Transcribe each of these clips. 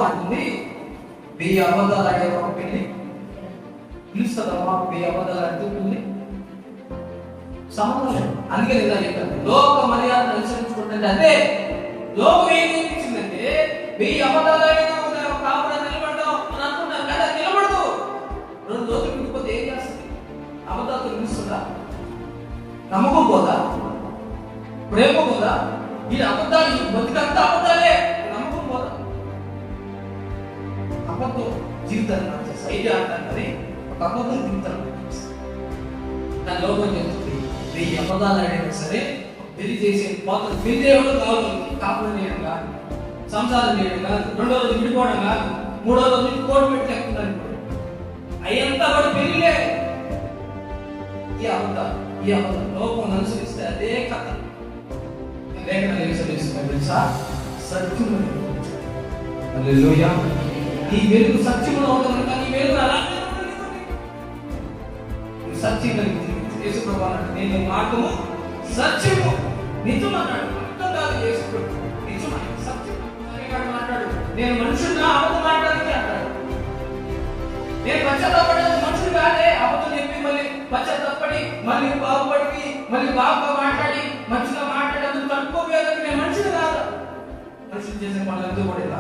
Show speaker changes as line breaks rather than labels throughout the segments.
మాట ఉంది, 1000 అబద్ధాలు ఆడే ఒక పెళ్లి పిలుస్తుందమ్మా. 1000 అబద్ధాలు ఆడుతుంది సంబంధం లేదు. అందుకే నేను చెప్పాను, లోక మర్యాదను అనుసరించుకుంటే అదే లోకం ఏం నేర్పించిందంటే 1000 అబద్ధాలు ఆడినా కాపురం నిలబడ్డాం అని అనుకుంటాం కదా, నిలబడదు. 2 రోజులు విడిపోతే ఏం చేస్తుంది? అబద్ధాలతో నిలుస్తుందా? నమ్మకం పోదా? ప్రేమ పోదా? ఈ అబద్ధాలు, ఈ బతికంతా అబద్ధాలే, నమ్మకం పోదా? అబద్ధం జీవితాన్ని మార్చేస్తా. ఐడియా అంటారు కానీ ఒక అబద్ధం జీవితాన్ని మార్చేస్తా. దాని లోకం చెప్తుంది 1000 అబద్ధాలు ఆడైనా సరే పెళ్లి చేసే పాత్ర పెళ్లి చేయడం కావాలి, కాపురం చేయడం కాదు, సంసారం చేయడం కాదు, 2వ రోజు విడిపోవడం కాదు, 3వ రోజు కోడి పెట్టి ఎక్కుతున్నారు. అయ్యంతా కూడా పెళ్లిలే. ఈ అబద్ధం లోకం అనుసరిస్తే అదే కథ. లేఖనాలు అనుసరిస్తున్నాయి తెలుసా? సత్యము. హల్లెలూయా. ఈ వెలుగు సత్యములో ఉంటుంది కనుక ఈ వెలుగు అలాగే సత్యం కలిగింది. యేసు ప్రభువు అన్నాడు, నేను మార్గము సత్యము నిజం అన్నాడు. అర్థం కాదు యేసు ప్రభువు నిజం సత్యం మాట్లాడు. నేను మనుషున్నా అబద్ధం మాట్లాడితే అంటాడు. నేను పశ్చాత్తాపడేది మనుషులు కాదే, అబద్ధం చెప్పి మళ్ళీ పశ్చాత్తాపడి మళ్ళీ బాగుపడి మళ్ళీ బాగా మాట్లాడి మంచిగా మాట్లాడేందుకు తట్టుకోలేదు. నేను మనుషులు కాదు. మనుషులు చేసే పనులంతా కూడా ఇలా.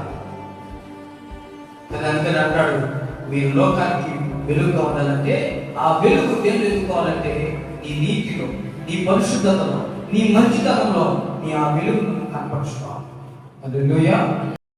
అందుకని అంటాడు, మీరు లోకానికి వెలుగుగా ఉండాలంటే ఆ వెలుగు దేని వెలుగుకోవాలంటే నీ నీతిలో, నీ పరిశుద్ధతలో, నీ మంచితనంలో నీ ఆ వెలుగును కనపరుచుకోవాలి. హల్లెలూయా.